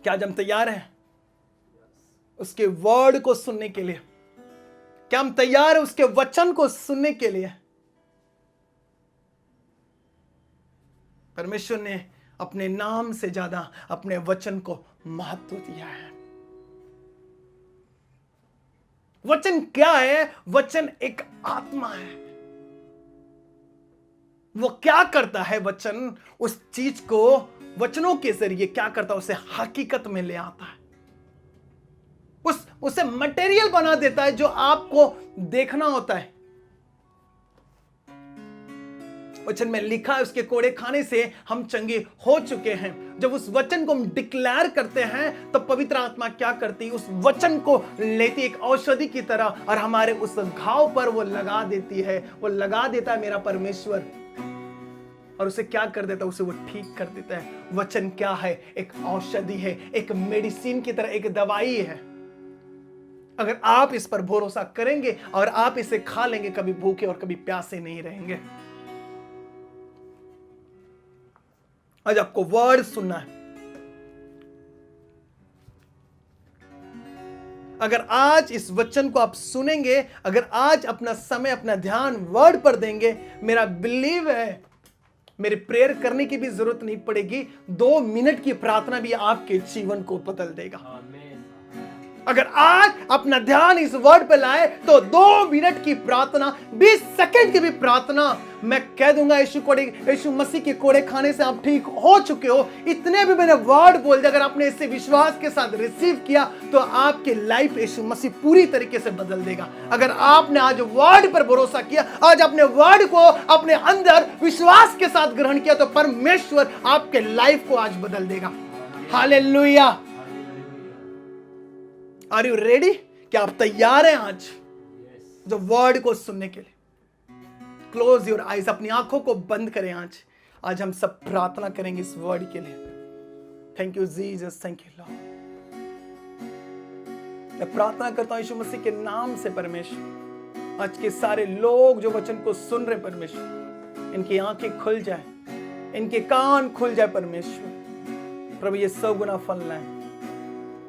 क्या आज हम तैयार हैं उसके वर्ड को सुनने के लिए? क्या हम तैयार हैं उसके वचन को सुनने के लिए? परमेश्वर ने अपने नाम से ज्यादा अपने वचन को महत्व दिया है। वचन क्या है? वचन एक आत्मा है। वो क्या करता है? वचन उस चीज को वचनों के जरिए क्या करता है? उसे हकीकत में ले आता है, उसे मटेरियल बना देता है जो आपको देखना होता है। वचन में लिखा है उसके कोड़े खाने से हम चंगे हो चुके हैं। जब उस वचन को हम डिक्लेयर करते हैं तो पवित्र आत्मा क्या करती है? उस वचन को लेती एक औषधि की तरह और हमारे उस घाव पर वो लगा देती है। वो लगा देता है मेरा परमेश्वर, और उसे क्या कर देता है? उसे वो ठीक कर देता है। वचन क्या है? एक औषधि है, एक मेडिसिन की तरह, एक दवाई है। अगर आप इस पर भरोसा करेंगे और आप इसे खा लेंगे, कभी भूखे और कभी प्यासे नहीं रहेंगे। आज आपको वर्ड सुनना है। अगर आज इस वचन को आप सुनेंगे, अगर आज अपना समय, अपना ध्यान वर्ड पर देंगे, मेरा बिलीव है मेरी प्रेयर करने की भी जरूरत नहीं पड़ेगी। 2 मिनट की प्रार्थना भी आपके जीवन को बदल देगा। अगर आज अपना ध्यान इस वर्ड पे लाए तो 2 मिनट की प्रार्थना, 20 सेकंड की भी प्रार्थना, मैं कह दूंगा यीशु मसीह के कोड़े खाने से आप ठीक हो चुके हो। इतने भी मैंने वर्ड बोल दिया, अगर आपने इसे विश्वास के साथ रिसीव किया तो आपकी लाइफ यीशु मसीह पूरी तरीके से बदल देगा। अगर आपने आज वर्ड पर भरोसा किया, आज अपने वर्ड को अपने अंदर विश्वास के साथ ग्रहण किया, तो परमेश्वर आपके लाइफ को आज बदल देगा। हालेलुया। Are you ready? क्या आप तैयार हैं आज जो वर्ड को सुनने के लिए? क्लोज योर आईज, अपनी आंखों को बंद करें। आज हम सब प्रार्थना करेंगे इस वर्ड के लिए। Thank you Jesus, thank you Lord. मैं प्रार्थना करता हूं यीशु मसीह के नाम से परमेश्वर, आज के सारे लोग जो वचन को सुन रहे परमेश्वर, इनकी आंखें खुल जाए, इनके कान खुल जाए परमेश्वर। प्रभु ये 100 गुना फल लाए।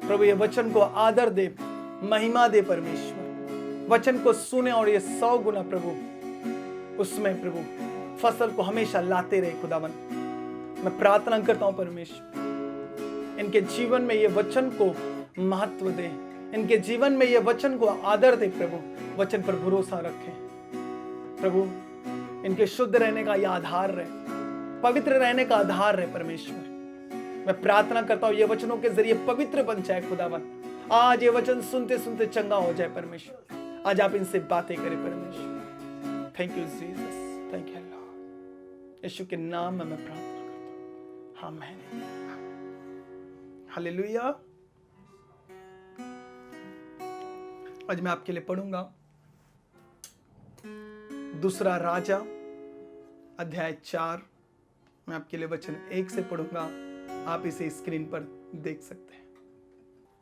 प्रभु ये वचन को आदर दे, महिमा दे परमेश्वर। वचन को सुने और ये 100 गुना प्रभु उसमें प्रभु फसल को हमेशा लाते रहे खुदावन। मैं प्रार्थना करता हूं परमेश्वर, इनके जीवन में ये वचन को महत्व दे, इनके जीवन में ये वचन को आदर दे प्रभु। वचन पर भरोसा रखें प्रभु। इनके शुद्ध रहने का यह आधार रहे, पवित्र रहने का आधार रहे परमेश्वर। मैं प्रार्थना करता हूं ये वचनों के जरिए पवित्र बन जाए खुदावन। आज ये वचन सुनते सुनते चंगा हो जाए परमेश्वर। आज आप इनसे बातें करें परमेश्वर। Thank you Jesus, thank you Lord. यीशु के नाम में मैं प्रार्थना करता हूं, आमीन। हालेलुया। आज मैं आपके लिए पढ़ूंगा 2 राजा अध्याय 4। मैं आपके लिए वचन 1 से पढ़ूंगा, आप इसे स्क्रीन पर देख सकते हैं।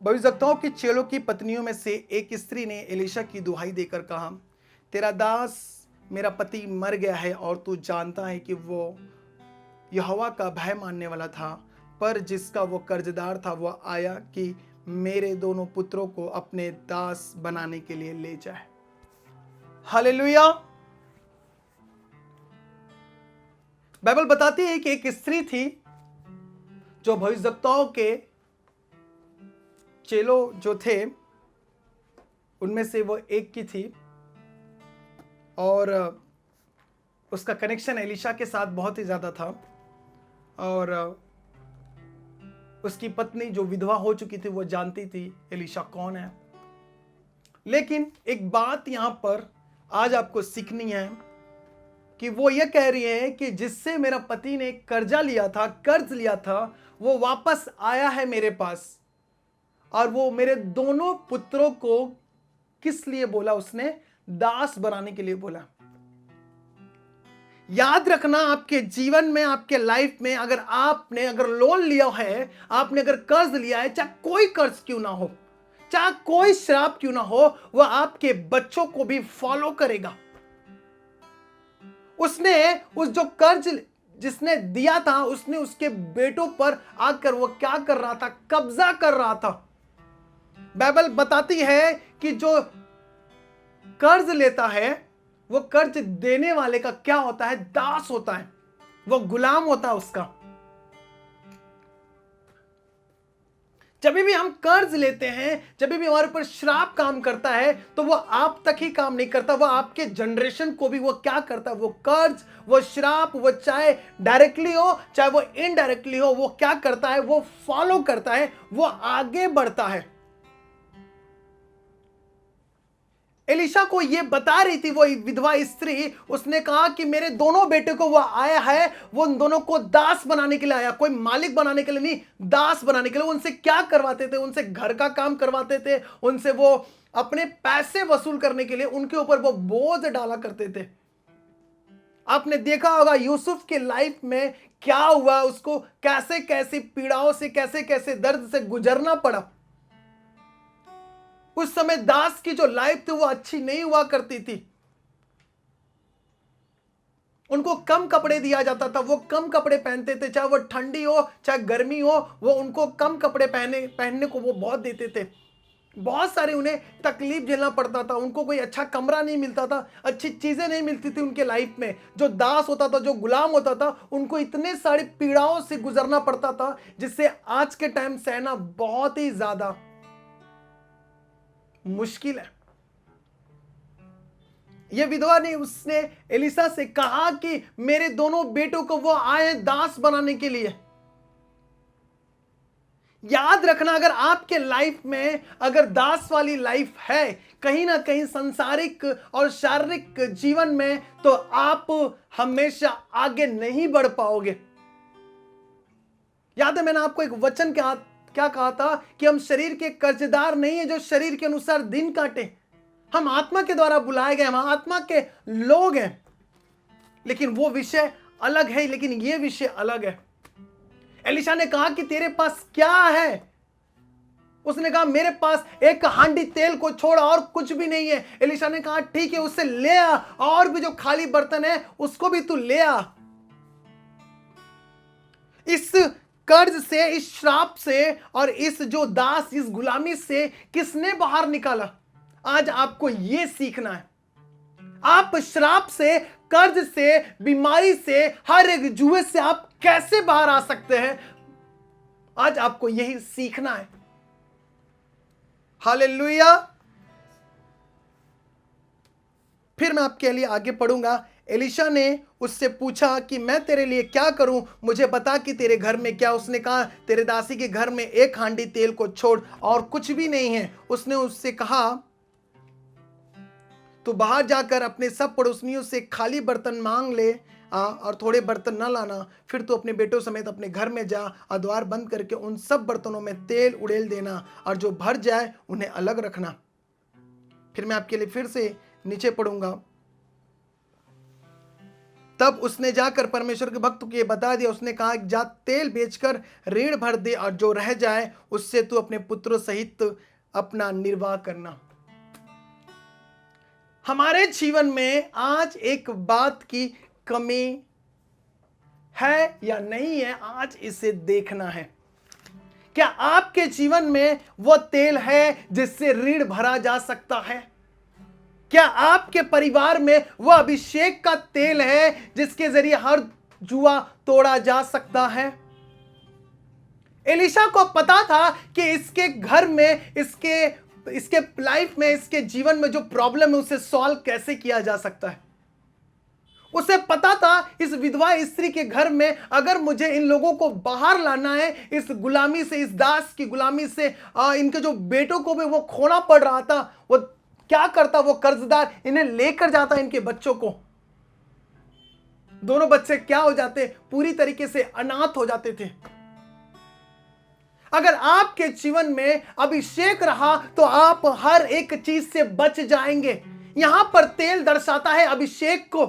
भविष्यवक्ताओं की चेलों की पत्नियों में से एक स्त्री ने एलीशा की दुहाई देकर कहा, तेरा दास मेरा पति मर गया है और तू जानता है कि वो यहोवा का भय मानने वाला था, पर जिसका वो कर्जदार था वो आया कि मेरे दोनों पुत्रों को अपने दास बनाने के लिए ले जाए। हालेलुया। बाइबल बताती है कि एक स्त्री थी जो भविष्यवक्ताओं के चेलों जो थे उनमें से वो एक की थी, और उसका कनेक्शन एलीशा के साथ बहुत ही ज्यादा था। और उसकी पत्नी जो विधवा हो चुकी थी वो जानती थी एलीशा कौन है। लेकिन एक बात यहां पर आज आपको सीखनी है कि वो ये कह रही है कि जिससे मेरा पति ने कर्ज लिया था वो वापस आया है मेरे पास, और वो मेरे दोनों पुत्रों को किस लिए बोला? उसने दास बनाने के लिए बोला। याद रखना, आपके जीवन में, आपके लाइफ में, अगर लोन लिया है, आपने अगर कर्ज लिया है, चाहे कोई कर्ज क्यों ना हो, चाहे कोई श्राप क्यों ना हो, वह आपके बच्चों को भी फॉलो करेगा। उसने उस जो कर्ज जिसने दिया था उसने उसके बेटों पर आकर वो क्या कर रहा था, कब्जा कर रहा था। बाइबल बताती है कि जो कर्ज लेता है वो कर्ज देने वाले का क्या होता है, दास होता है, वो गुलाम होता है उसका। जब भी हम कर्ज लेते हैं, जब भी हमारे ऊपर श्राप काम करता है, तो वो आप तक ही काम नहीं करता, वो आपके जनरेशन को भी वो क्या करता है, वो कर्ज, वो श्राप, वो चाहे डायरेक्टली हो चाहे वो इनडायरेक्टली हो, वो क्या करता है, वो फॉलो करता है, वो आगे बढ़ता है। एलिशा को ये बता रही थी वो विधवा स्त्री, उसने कहा कि मेरे दोनों बेटे को वो आया है, वो उन दोनों को दास बनाने के लिए आया, कोई मालिक बनाने के लिए नहीं, दास बनाने के लिए। उनसे क्या करवाते थे, उनसे घर का काम करवाते थे, उनसे वो अपने पैसे वसूल करने के लिए उनके ऊपर वो बोझ डाला करते थे। आपने देखा होगा यूसुफ के लाइफ में क्या हुआ, उसको कैसे कैसे पीड़ाओं से, कैसे कैसे दर्द से गुजरना पड़ा। उस समय दास की जो लाइफ थी वो अच्छी नहीं हुआ करती थी। उनको कम कपड़े दिया जाता था, वो कम कपड़े पहनते थे, चाहे वो ठंडी हो चाहे गर्मी हो, वो उनको कम कपड़े पहनने को वो बहुत देते थे। बहुत सारे उन्हें तकलीफ झेलना पड़ता था, उनको कोई अच्छा कमरा नहीं मिलता था, अच्छी चीजें नहीं मिलती थी उनके लाइफ में। जो दास होता था, जो गुलाम होता था, उनको इतने सारी पीड़ाओं से गुजरना पड़ता था जिससे आज के टाइम सहना बहुत ही ज्यादा मुश्किल है। यह विधवा ने उसने एलिसा से कहा कि मेरे दोनों बेटों को वो आए दास बनाने के लिए। याद रखना, अगर आपके लाइफ में अगर दास वाली लाइफ है कहीं ना कहीं सांसारिक और शारीरिक जीवन में, तो आप हमेशा आगे नहीं बढ़ पाओगे। याद है मैंने आपको एक वचन क्या कहा था कि हम शरीर के कर्जदार नहीं है जो शरीर के अनुसार दिन काटे। हम आत्मा के द्वारा बुलाए गए, हम आत्मा के लोग हैं। लेकिन वो विषय अलग है, लेकिन ये विषय अलग है। एलिशा ने कहा कि तेरे पास क्या है? उसने कहा मेरे पास एक हांडी तेल को छोड़ और कुछ भी नहीं है। एलिशा ने कहा ठीक है, उससे ले आ, और भी जो खाली बर्तन है उसको भी तू ले आ। इस कर्ज से, इस श्राप से और इस जो दास, इस गुलामी से किसने बाहर निकाला? आज आपको यह सीखना है। आप श्राप से, कर्ज से, बीमारी से, हर एक जुए से आप कैसे बाहर आ सकते हैं, आज आपको यही सीखना है। हालेलुया। फिर मैं आपके लिए आगे पढ़ूंगा। एलिशा ने उससे पूछा कि मैं तेरे लिए क्या करूं, मुझे बता कि तेरे घर में क्या। उसने कहा तेरे दासी के घर में एक हांडी तेल को छोड़ और कुछ भी नहीं है। उसने उससे कहा तो बाहर जाकर अपने सब पड़ोसियों से खाली बर्तन मांग ले और थोड़े बर्तन न लाना। फिर तो अपने बेटों समेत अपने घर में जा और द्वार बंद करके उन सब बर्तनों में तेल उड़ेल देना और जो भर जाए उन्हें अलग रखना। फिर मैं आपके लिए फिर से नीचे पढ़ूंगा। तब उसने जाकर परमेश्वर के भक्त को ये बता दिया। उसने कहा जा तेल बेचकर ऋण भर दे और जो रह जाए उससे तू अपने पुत्रों सहित अपना निर्वाह करना। हमारे जीवन में आज एक बात की कमी है या नहीं है, आज इसे देखना है। क्या आपके जीवन में वो तेल है जिससे ऋण भरा जा सकता है? क्या आपके परिवार में वो अभिषेक का तेल है जिसके जरिए हर जुआ तोड़ा जा सकता है? एलिशा को पता था कि इसके घर में, इसके लाइफ में, इसके जीवन में जो प्रॉब्लम है उसे सॉल्व कैसे किया जा सकता है। उसे पता था इस विधवा स्त्री के घर में अगर मुझे इन लोगों को बाहर लाना है, इस गुलामी से, इस दास की गुलामी से, इनके जो बेटों को भी वो खोना पड़ रहा था, वो क्या करता, वो कर्जदार इन्हें लेकर जाता इनके बच्चों को। दोनों बच्चे क्या हो जाते, पूरी तरीके से अनाथ हो जाते थे। अगर आपके जीवन में अभिषेक रहा तो आप हर एक चीज से बच जाएंगे। यहां पर तेल दर्शाता है अभिषेक को।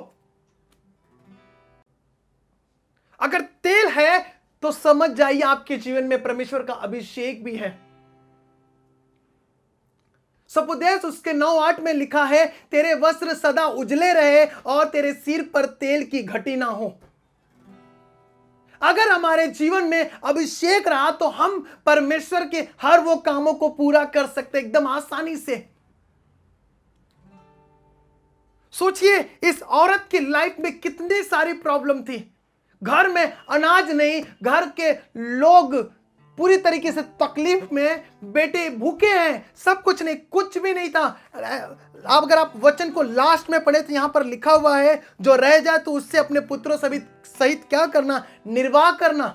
अगर तेल है तो समझ जाइए आपके जीवन में परमेश्वर का अभिषेक भी है। सपुदेश उसके 9:8 में लिखा है तेरे वस्त्र सदा उजले रहे और तेरे सिर पर तेल की घटी ना हो। अगर हमारे जीवन में अभिषेक रहा तो हम परमेश्वर के हर वो कामों को पूरा कर सकते एकदम आसानी से। सोचिए इस औरत की लाइफ में कितनी सारी प्रॉब्लम थी। घर में अनाज नहीं, घर के लोग पूरी तरीके से तकलीफ में, बेटे भूखे हैं, सब कुछ नहीं, कुछ भी नहीं था। अब अगर आप वचन को लास्ट में पढ़े तो यहां पर लिखा हुआ है, जो रह जाए तो उससे अपने पुत्रों सहित क्या करना, निर्वाह करना।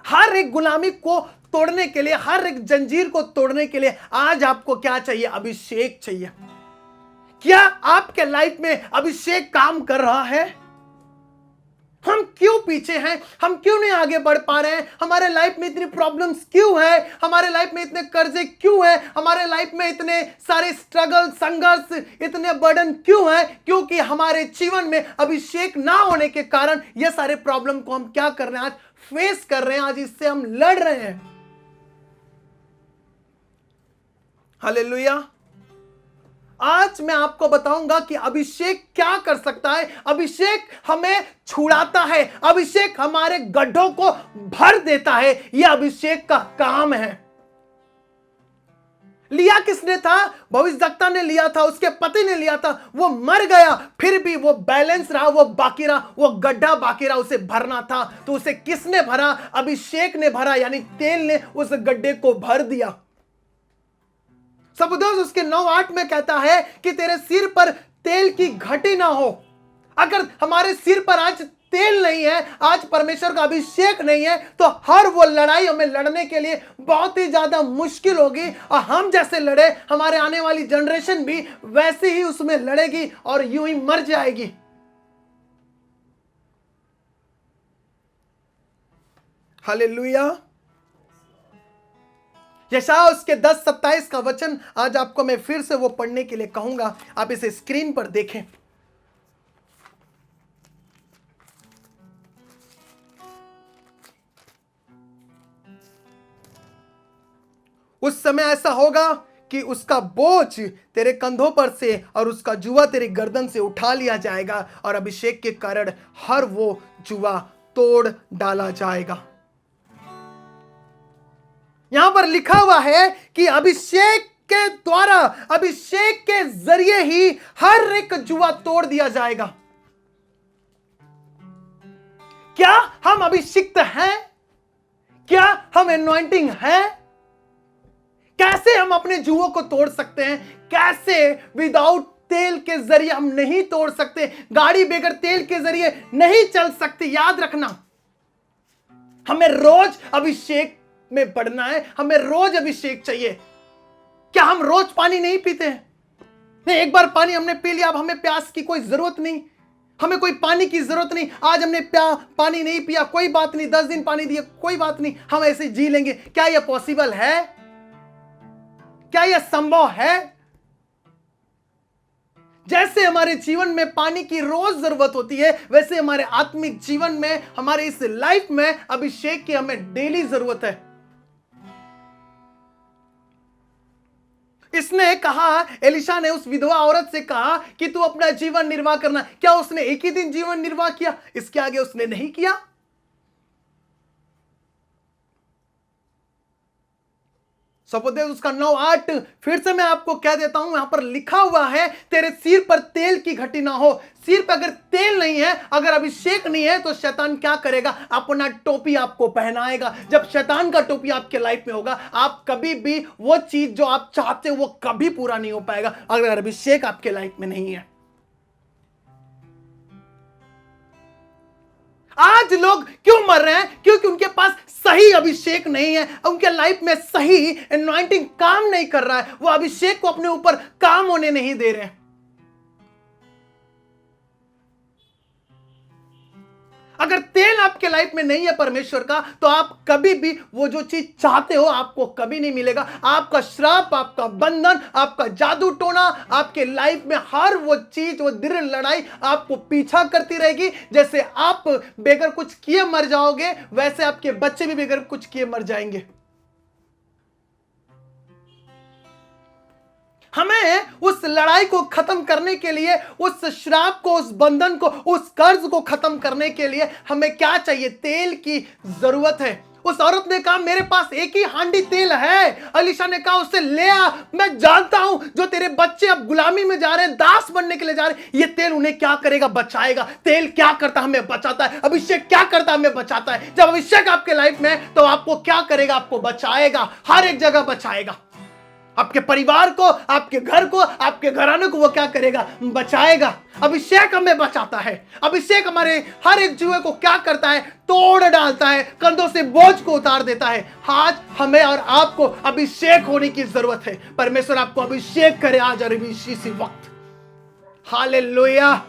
हर एक गुलामी को तोड़ने के लिए, हर एक जंजीर को तोड़ने के लिए आज आपको क्या चाहिए? अभिषेक चाहिए। क्या आपके लाइफ में अभिषेक काम कर रहा है? हम क्यों पीछे हैं? हम क्यों नहीं आगे बढ़ पा रहे हैं? हमारे लाइफ में इतनी प्रॉब्लम्स क्यों है? हमारे लाइफ में इतने कर्जे क्यों है? हमारे लाइफ में इतने सारे स्ट्रगल, संघर्ष, इतने बर्डन क्यों है? क्योंकि हमारे जीवन में अभिषेक ना होने के कारण ये सारे प्रॉब्लम को हम क्या कर रहे हैं? आज फेस कर रहे हैं, आज इससे हम लड़ रहे हैं। हालेलुया। आज मैं आपको बताऊंगा कि अभिषेक क्या कर सकता है। अभिषेक हमें छुड़ाता है, अभिषेक हमारे गड्ढों को भर देता है। यह अभिषेक का काम है। लिया किसने था? भविष्यवक्ता ने लिया था, उसके पति ने लिया था। वो मर गया, फिर भी वो बैलेंस रहा, वो बाकी रहा, वो गड्ढा बाकी रहा, उसे भरना था। तो उसे किसने भरा? अभिषेक ने भरा, यानी तेल ने उस गड्ढे को भर दिया। सबूत उसके 9:8 में कहता है कि तेरे सिर पर तेल की घटी ना हो। अगर हमारे सिर पर आज तेल नहीं है, आज परमेश्वर का अभिषेक नहीं है, तो हर वो लड़ाई हमें लड़ने के लिए बहुत ही ज्यादा मुश्किल होगी। और हम जैसे लड़े, हमारे आने वाली जनरेशन भी वैसे ही उसमें लड़ेगी और यूं ही मर जाएगी। हालेलुया। यशायाह उसके 10:27 का वचन आज आपको मैं फिर से वो पढ़ने के लिए कहूंगा। आप इसे स्क्रीन पर देखें। उस समय ऐसा होगा कि उसका बोझ तेरे कंधों पर से और उसका जुआ तेरी गर्दन से उठा लिया जाएगा, और अभिषेक के कारण हर वो जुआ तोड़ डाला जाएगा। यहां पर लिखा हुआ है कि अभिषेक के द्वारा, अभिषेक के जरिए ही हर एक जुआ तोड़ दिया जाएगा। क्या हम अभिषिक्त हैं? क्या हम एनॉइंटिंग हैं? कैसे हम अपने जुओं को तोड़ सकते हैं? कैसे? विदाउट तेल के जरिए हम नहीं तोड़ सकते। गाड़ी बगैर तेल के जरिए नहीं चल सकती। याद रखना, हमें रोज अभिषेक में बढ़ना है, हमें रोज अभिषेक चाहिए। क्या हम रोज पानी नहीं पीते हैं? नहीं, एक बार पानी हमने पी लिया, अब हमें प्यास की कोई जरूरत नहीं, हमें कोई पानी की जरूरत नहीं। आज हमने पानी नहीं पिया, कोई बात नहीं, 10 दिन पानी दिया, कोई बात नहीं, हम ऐसे जी लेंगे। क्या यह पॉसिबल है? क्या यह संभव है? जैसे हमारे जीवन में पानी की रोज जरूरत होती है, वैसे हमारे आत्मिक जीवन में, हमारे इस लाइफ में अभिषेक की हमें डेली जरूरत है। इसने कहा, एलिशा ने उस विधवा औरत से कहा कि तू अपना जीवन निर्वाह करना। क्या उसने एक ही दिन जीवन निर्वाह किया? इसके आगे उसने नहीं किया। सपोदेव उसका 9:8 फिर से मैं आपको कह देता हूं। यहां पर लिखा हुआ है, तेरे सिर पर तेल की घटी ना हो। सिर पर अगर तेल नहीं है, अगर अभिषेक नहीं है, तो शैतान क्या करेगा? अपना टोपी आपको पहनाएगा। जब शैतान का टोपी आपके लाइफ में होगा, आप कभी भी वो चीज जो आप चाहते हो वो कभी पूरा नहीं हो पाएगा, अगर अभिषेक आपके लाइफ में नहीं है। आज लोग क्यों मर रहे हैं? क्योंकि उनके पास सही अभिषेक नहीं है, उनके लाइफ में सही एनॉइंटिंग काम नहीं कर रहा है, वो अभिषेक को अपने ऊपर काम होने नहीं दे रहे हैं। अगर तेल आपके लाइफ में नहीं है परमेश्वर का, तो आप कभी भी वो जो चीज चाहते हो आपको कभी नहीं मिलेगा। आपका श्राप, आपका बंधन, आपका जादू टोना, आपके लाइफ में हर वो चीज, वो दृढ़ लड़ाई आपको पीछा करती रहेगी। जैसे आप बेगर कुछ किए मर जाओगे, वैसे आपके बच्चे भी बेगर कुछ किए मर जाएंगे। हमें उस लड़ाई को खत्म करने के लिए, उस श्राप को, उस बंधन को, उस कर्ज को खत्म करने के लिए हमें क्या चाहिए? तेल की जरूरत है। उस औरत ने कहा मेरे पास एक ही हांडी तेल है। अलीशा ने कहा उससे ले आ, मैं जानता हूं जो तेरे बच्चे अब गुलामी में जा रहे हैं, दास बनने के लिए जा रहे हैं, ये तेल उन्हें क्या करेगा? बचाएगा। तेल क्या करता है? हमें बचाता है। अभिषेक क्या करता है? हमें बचाता है। जब अभिषेक आपके लाइफ में है तो आपको क्या करेगा? आपको बचाएगा, हर एक जगह बचाएगा। आपके परिवार को, आपके घर को, आपके घराने को वो क्या करेगा? बचाएगा। अभिषेक हमें बचाता है। अभिषेक हमारे हर एक जुए को क्या करता है? तोड़ डालता है, कंधों से बोझ को उतार देता है। आज हमें और आपको अभिषेक होने की जरूरत है। परमेश्वर आपको अभिषेक करे आज और इसी वक्त। हालेलुया।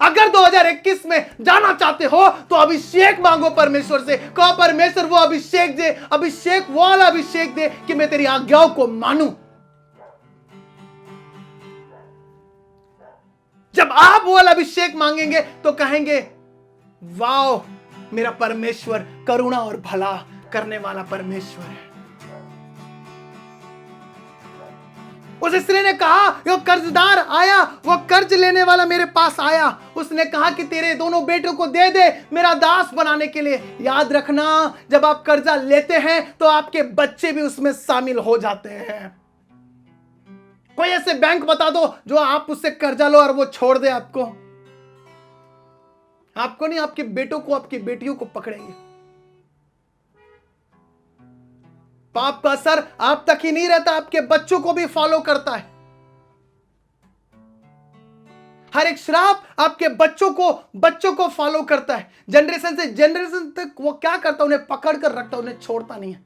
अगर 2021 में जाना चाहते हो तो अभिषेक मांगो परमेश्वर से। कहो परमेश्वर वो अभिषेक दे, अभिषेक वो वाला अभिषेक दे कि मैं तेरी आज्ञाओं को मानूं। जब आप वो वाला अभिषेक मांगेंगे तो कहेंगे वाओ, मेरा परमेश्वर करुणा और भला करने वाला परमेश्वर है। उस स्त्री ने कहा वो कर्जदार आया, वो कर्ज लेने वाला मेरे पास आया, उसने कहा कि तेरे दोनों बेटों को दे दे मेरा दास बनाने के लिए। याद रखना, जब आप कर्जा लेते हैं तो आपके बच्चे भी उसमें शामिल हो जाते हैं। कोई ऐसे बैंक बता दो जो आप उससे कर्जा लो और वो छोड़ दे आपको नहीं, आपके बेटों को, आपकी बेटियों को पकड़ेंगे। पाप का असर आप तक ही नहीं रहता, आपके बच्चों को भी फॉलो करता है। हर एक श्राप आपके बच्चों को फॉलो करता है। जनरेशन से जनरेशन तक वो क्या करता है? उन्हें पकड़ कर रखता है, उन्हें छोड़ता नहीं है।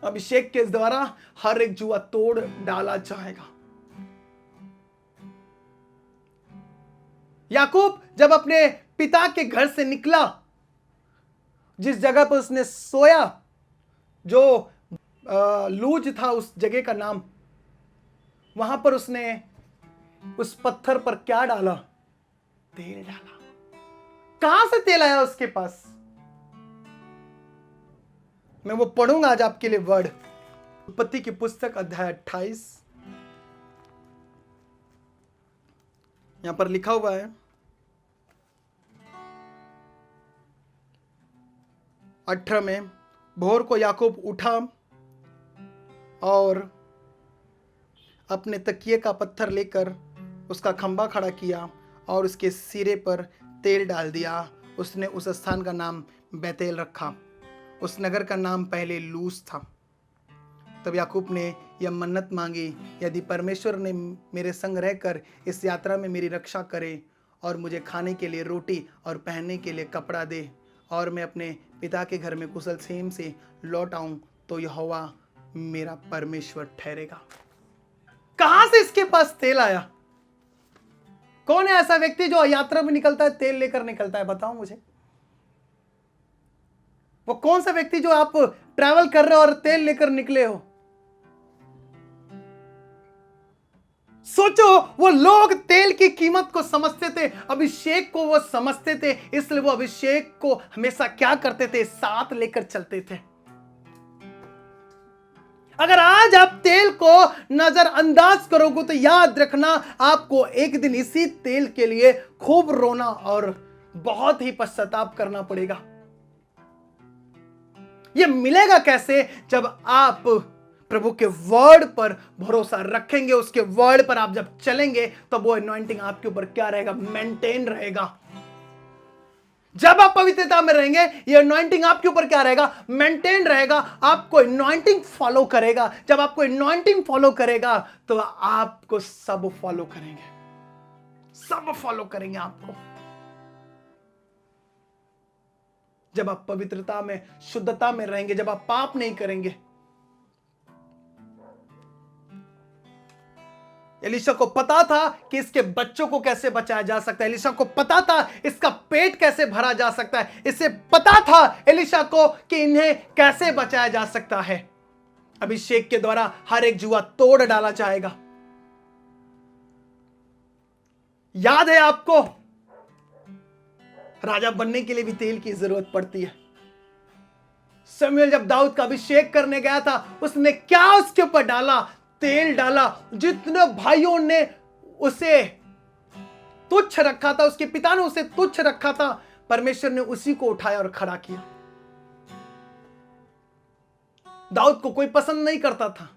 अभिषेक के द्वारा हर एक जुआ तोड़ डाला जाएगा। याकूब जब अपने पिता के घर से निकला, जिस जगह पर उसने सोया, जो लूज था उस जगह का नाम, वहां पर उसने उस पत्थर पर क्या डाला? तेल डाला। कहां से तेल आया उसके पास? मैं वो पढ़ूंगा आज आपके लिए वर्ड। उत्पत्ति की पुस्तक अध्याय 28, यहां पर लिखा हुआ है 18 में, भोर को याकूब उठा और अपने तकिए का पत्थर लेकर उसका खंबा खड़ा किया और उसके सिरे पर तेल डाल दिया। उसने उस स्थान का नाम बैतेल रखा। उस नगर का नाम पहले लूस था। तब याकूब ने यह मन्नत मांगी, यदि परमेश्वर ने मेरे संग रहकर इस यात्रा में मेरी रक्षा करे और मुझे खाने के लिए रोटी और पहनने के लिए कपड़ा दे और मैं अपने पिता के घर में कुशल क्षेम से लौट आऊं, तो यहोवा मेरा परमेश्वर ठहरेगा। कहां से इसके पास तेल आया? कौन है ऐसा व्यक्ति जो यात्रा में निकलता है तेल लेकर निकलता है? बताओ मुझे। वो कौन सा व्यक्ति जो आप ट्रैवल कर रहे हो और तेल लेकर निकले हो? सोचो, वो लोग तेल की कीमत को समझते थे, अभिषेक को वो समझते थे, इसलिए वो अभिषेक को हमेशा क्या करते थे? साथ लेकर चलते थे। अगर आज आप तेल को नजरअंदाज करोगे तो याद रखना, आपको एक दिन इसी तेल के लिए खूब रोना और बहुत ही पश्चाताप करना पड़ेगा। यह मिलेगा कैसे? जब आप प्रभु के वर्ड पर भरोसा रखेंगे, उसके वर्ड पर आप जब चलेंगे, तब वो अनॉइंटिंग आपके ऊपर क्या रहेगा? मेंटेन रहेगा। जब आप पवित्रता में रहेंगे, ये अनॉइंटिंग आपके ऊपर क्या रहेगा? मेंटेन रहेगा। आपको अनॉइंटिंग फॉलो करेगा। जब आपको अनॉइंटिंग फॉलो करेगा तो आपको सब फॉलो करेंगे, सब फॉलो करेंगे आपको। जब आप पवित्रता में, शुद्धता में रहेंगे, जब आप पाप नहीं करेंगे। एलीशा को पता था कि इसके बच्चों को कैसे बचाया जा सकता है। एलीशा को पता था इसका पेट कैसे भरा जा सकता है। इसे पता था एलीशा को कि इन्हें कैसे बचाया जा सकता है। अभिषेक के द्वारा हर एक जुआ तोड़ डाला जाएगा। याद है आपको, राजा बनने के लिए भी तेल की जरूरत पड़ती है। शमूएल जब दाऊद का अभिषेक करने गया था, उसने क्या उसके ऊपर डाला? तेल डाला। जितने भाइयों ने उसे तुच्छ रखा था, उसके पिता ने उसे तुच्छ रखा था, परमेश्वर ने उसी को उठाया और खड़ा किया। दाऊद को कोई पसंद नहीं करता था,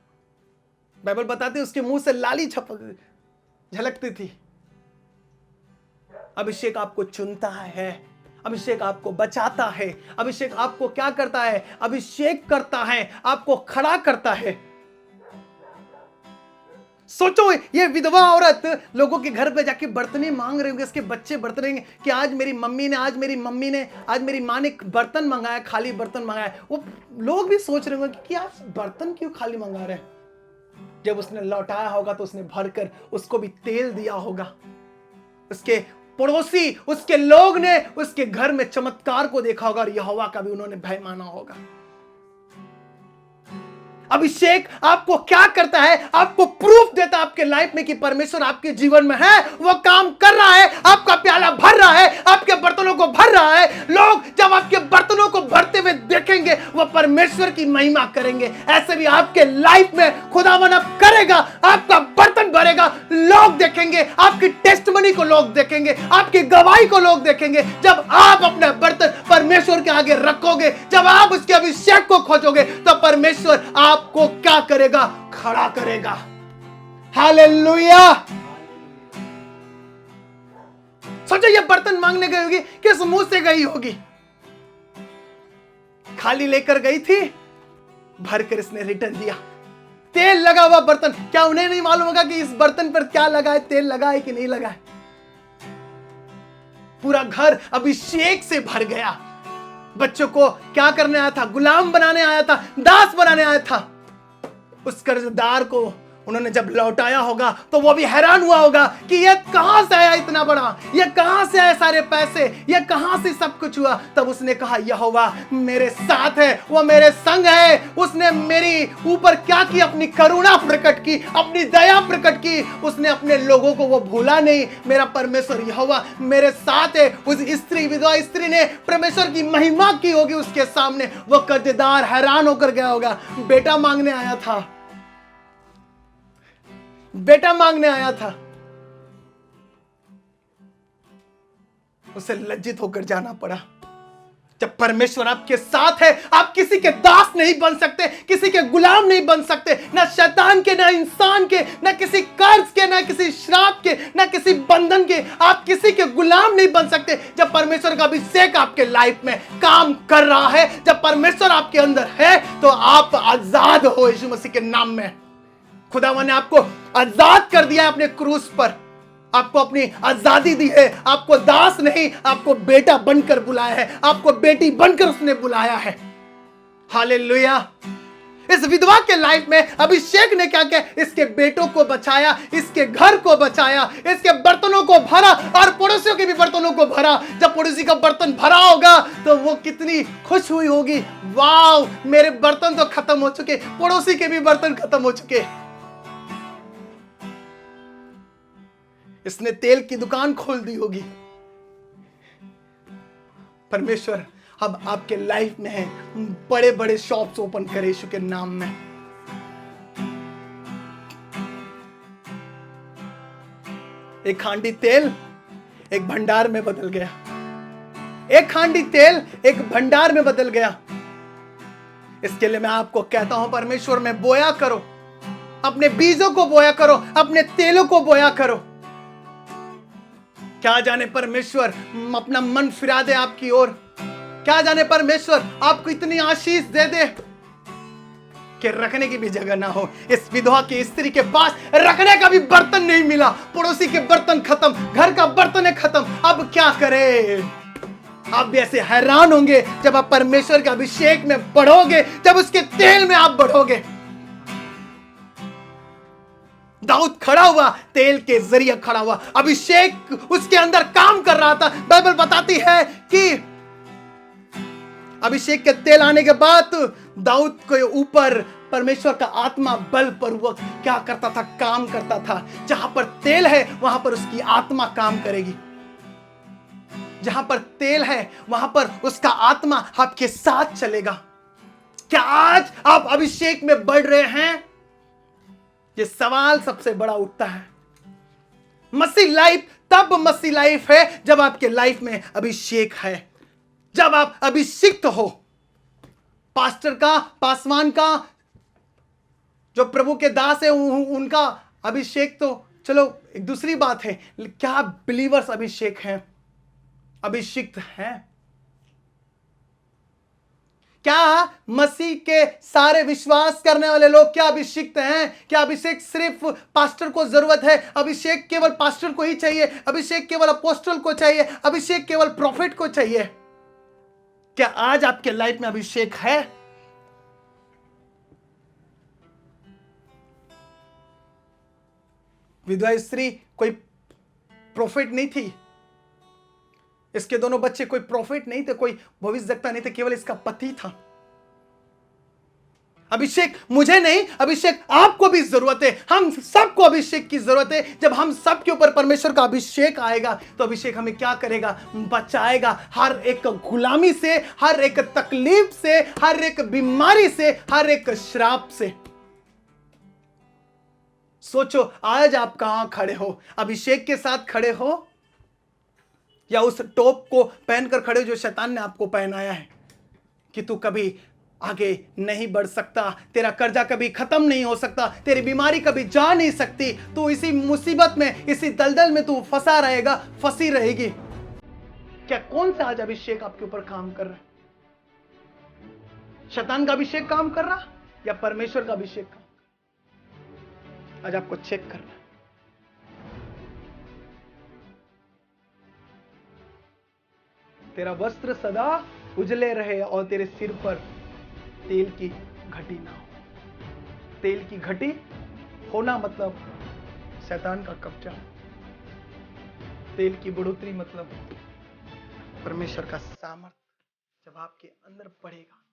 बाइबल बताती है उसके मुंह से लाली झलकती थी। अभिषेक आपको चुनता है, अभिषेक आपको बचाता है, अभिषेक आपको क्या करता है? अभिषेक करता है, आपको खड़ा करता है। सोचो, ये विधवा औरत लोगों के घर पे जाके बर्तनें मांग रहे होंगे, इसके बच्चे बर्तन रहेंगे कि आज मेरी मम्मी ने, आज मेरी माँ ने बर्तन मंगाया, खाली बर्तन मंगाया। वो लोग भी सोच रहे होंगे कि आज बर्तन क्यों खाली मंगा रहे हैं। जब उसने लौटाया होगा तो उसने भरकर उसको भी तेल दिया होगा। उसके पड़ोसी, उसके लोग ने उसके घर में चमत्कार को देखा होगा और यहोवा का भी उन्होंने भय माना होगा। अभिषेक आपको क्या करता है? आपको प्रूफ देता है आपके लाइफ में कि परमेश्वर आपके जीवन में है, वो काम कर रहा है, आपका प्याला भर रहा है, आपके बर्तनों को भर रहा है। लोग जब आपके बर्तनों को भरते हुए देखेंगे, वो परमेश्वर की महिमा करेंगे। ऐसे भी आपके लाइफ में खुदावन अब करेगा, आपका बर्तन भरेगा, लोग देखेंगे, आपकी टेस्टमनी को लोग देखेंगे, आपकी गवाही को लोग देखेंगे। जब आप अपने बर्तन परमेश्वर के आगे रखोगे, जब आप उसके अभिषेक को खोजोगे, तो परमेश्वर आपको क्या करेगा? खड़ा करेगा। हालेलुया। सोचो, ये बर्तन मांगने गई होगी, किस मुंह से गई होगी? खाली लेकर गई थी, भरकर इसने रिटर्न दिया। तेल लगा हुआ बर्तन, क्या उन्हें नहीं मालूम होगा कि इस बर्तन पर क्या लगा है, तेल लगा है कि नहीं लगा है? पूरा घर अभिषेक से भर गया। बच्चों को क्या करने आया था? गुलाम बनाने आया था, दास बनाने आया था। उस कर्जदार को उन्होंने जब लौटाया होगा तो वो भी हैरान हुआ होगा कि ये कहां से आया इतना बड़ा, ये कहां से आए सारे पैसे, ये कहां से सब कुछ हुआ। तब उसने कहा, यहोवा मेरे साथ है, वो मेरे संग है। उसने मेरी ऊपर क्या की? अपनी करुणा प्रकट की, अपनी दया प्रकट की। उसने अपने लोगों को वो भूला नहीं। मेरा परमेश्वर यहोवा मेरे साथ है। उस स्त्री, विधवा स्त्री ने परमेश्वर की महिमा की होगी उसके सामने। वो कर्जदार हैरान होकर गया होगा। बेटा मांगने आया था, बेटा मांगने आया था, उसे लज्जित होकर जाना पड़ा। जब परमेश्वर आपके साथ है, आप किसी के दास नहीं बन सकते, किसी के गुलाम नहीं बन सकते, ना शैतान के, ना इंसान के, ना किसी कर्ज के, ना किसी श्राप के, ना किसी बंधन के। आप किसी के गुलाम नहीं बन सकते। जब परमेश्वर का अभिषेक आपके लाइफ में काम कर रहा है, जब परमेश्वर आपके अंदर है, तो आप आजाद हो यीशु मसीह के नाम में। खुदावन ने आपको आजाद कर दिया है अपने क्रूस पर, आपको अपनी आजादी दी है। आपको दास नहीं, आपको बेटा बनकर बुलाया है, आपको बेटी बनकर उसने बुलाया है। हालेलुया। इस विधवा के लाइफ में अभिषेक ने क्या किया? इसके बेटों को बचाया, इसके घर को बचाया, इसके बर्तनों को भरा और पड़ोसियों के भी बर्तनों को भरा। जब पड़ोसी का बर्तन भरा होगा तो वो कितनी खुश हुई होगी, वाव मेरे बर्तन तो खत्म हो चुके, पड़ोसी के भी बर्तन खत्म हो चुके। इसने तेल की दुकान खोल दी होगी। परमेश्वर अब आपके लाइफ में है, बड़े बड़े शॉप्स ओपन करे यीशु के नाम में। एक हांडी तेल एक भंडार में बदल गया, एक हांडी तेल एक भंडार में बदल गया। इसके लिए मैं आपको कहता हूं, परमेश्वर में बोया करो, अपने बीजों को बोया करो, अपने तेलों को बोया करो। क्या जाने परमेश्वर अपना मन फिरा दे आपकी ओर, क्या जाने परमेश्वर आपको इतनी आशीष दे दे कि रखने की भी जगह ना हो। इस विधवा की स्त्री के पास रखने का भी बर्तन नहीं मिला, पड़ोसी के बर्तन खत्म, घर का बर्तन है खत्म। अब क्या करे? आप भी ऐसे हैरान होंगे जब आप परमेश्वर के अभिषेक में बढ़ोगे, जब उसके तेल में आप बढ़ोगे। दाऊद खड़ा हुआ, तेल के जरिए खड़ा हुआ, अभिषेक उसके अंदर काम कर रहा था। बाइबल बताती है कि अभिषेक के तेल आने के बाद दाऊद के ऊपर परमेश्वर का आत्मा बलपूर्वक क्या करता था? काम करता था। जहां पर तेल है वहां पर उसकी आत्मा काम करेगी। जहां पर तेल है वहां पर उसका आत्मा आपके साथ चलेगा। क्या आज आप अभिषेक में बढ़ रहे हैं? ये सवाल सबसे बड़ा उठता है। मसीह लाइफ तब मसीह लाइफ है जब आपके लाइफ में अभिषेक है, जब आप अभिषिक्त हो। पास्टर का, पासवान का, जो प्रभु के दास है उनका अभिषेक तो चलो एक दूसरी बात है। क्या बिलीवर्स अभिषेक हैं, अभिषिक्त हैं? क्या मसीह के सारे विश्वास करने वाले लोग क्या अभिषिक्त हैं? क्या अभिषेक सिर्फ पास्टर को जरूरत है? अभिषेक केवल पास्टर को ही चाहिए? अभिषेक केवल अपोस्टल को चाहिए? अभिषेक केवल प्रॉफिट को चाहिए? क्या आज आपके लाइफ में अभिषेक है? विधवा स्त्री कोई प्रॉफिट नहीं थी, इसके दोनों बच्चे कोई प्रॉफिट नहीं थे, कोई भविष्यवक्ता नहीं थे, केवल इसका पति था। अभिषेक मुझे नहीं, अभिषेक आपको भी जरूरत है। हम सबको अभिषेक की जरूरत है। जब हम सबके ऊपर परमेश्वर का अभिषेक आएगा तो अभिषेक हमें क्या करेगा? बचाएगा हर एक गुलामी से, हर एक तकलीफ से, हर एक बीमारी से, हर एक श्राप से। सोचो आज आप कहां खड़े हो? अभिषेक के साथ खड़े हो या उस टोप को पहनकर खड़े हो जो शैतान ने आपको पहनाया है कि तू कभी आगे नहीं बढ़ सकता, तेरा कर्जा कभी खत्म नहीं हो सकता, तेरी बीमारी कभी जा नहीं सकती, तू इसी मुसीबत में, इसी दलदल में तू फंसा रहेगा, फंसी रहेगी। क्या कौन सा आज अभिषेक आपके ऊपर काम कर रहा है? शैतान का अभिषेक काम कर रहा या परमेश्वर का अभिषेक काम? आज आपको चेक करना है। तेरा वस्त्र सदा उजले रहे और तेरे सिर पर तेल की घटी ना हो। तेल की घटी होना मतलब शैतान का कब्जा। तेल की बढ़ोतरी मतलब परमेश्वर का सामर्थ जब आपके अंदर बढ़ेगा,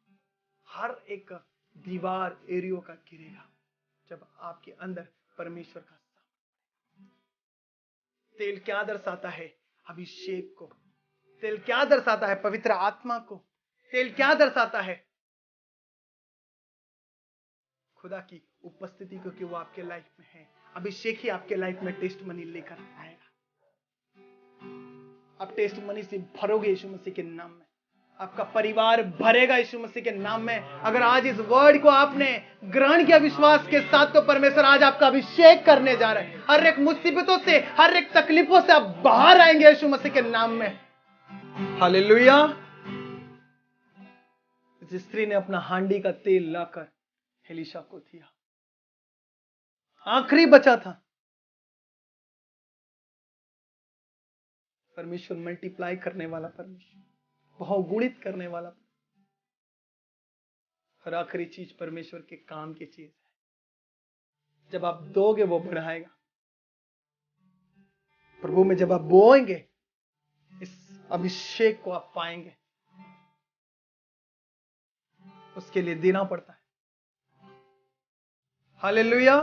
हर एक दीवार एरियो का गिरेगा जब आपके अंदर परमेश्वर का सामर्थ। तेल क्या दर्शाता है? अभिषेक को। तेल क्या दर्शाता है? पवित्र आत्मा को। तेल क्या दर्शाता है? खुदा की उपस्थिति को, कि वो आपके लाइफ में है। अभिषेक ही आपके लाइफ में टेस्ट मनी लेकर आएगा। आप टेस्ट मनी से भरोगे यीशु मसीह के नाम में। आपका परिवार भरेगा यीशु मसीह के नाम में। अगर आज इस वर्ड को आपने ग्रहण किया विश्वास के साथ, तो परमेश्वर आज आपका अभिषेक करने जा रहा है। हर एक मुसीबतों से, हर एक तकलीफों से आप बाहर आएंगे यीशु मसीह के नाम में। हालेलुया। इस स्त्री ने अपना हांडी का तेल लाकर एलीशा को दिया। आखिरी बचा था। परमेश्वर मल्टीप्लाई करने वाला परमेश्वर, बहुगुणित करने वाला। हर आखिरी चीज परमेश्वर के काम की चीज है। जब आप दोगे वो बढ़ाएगा। प्रभु में जब आप बोएंगे, इस अभिषेक को आप पाएंगे। उसके लिए देना पड़ता है। हालेलुया।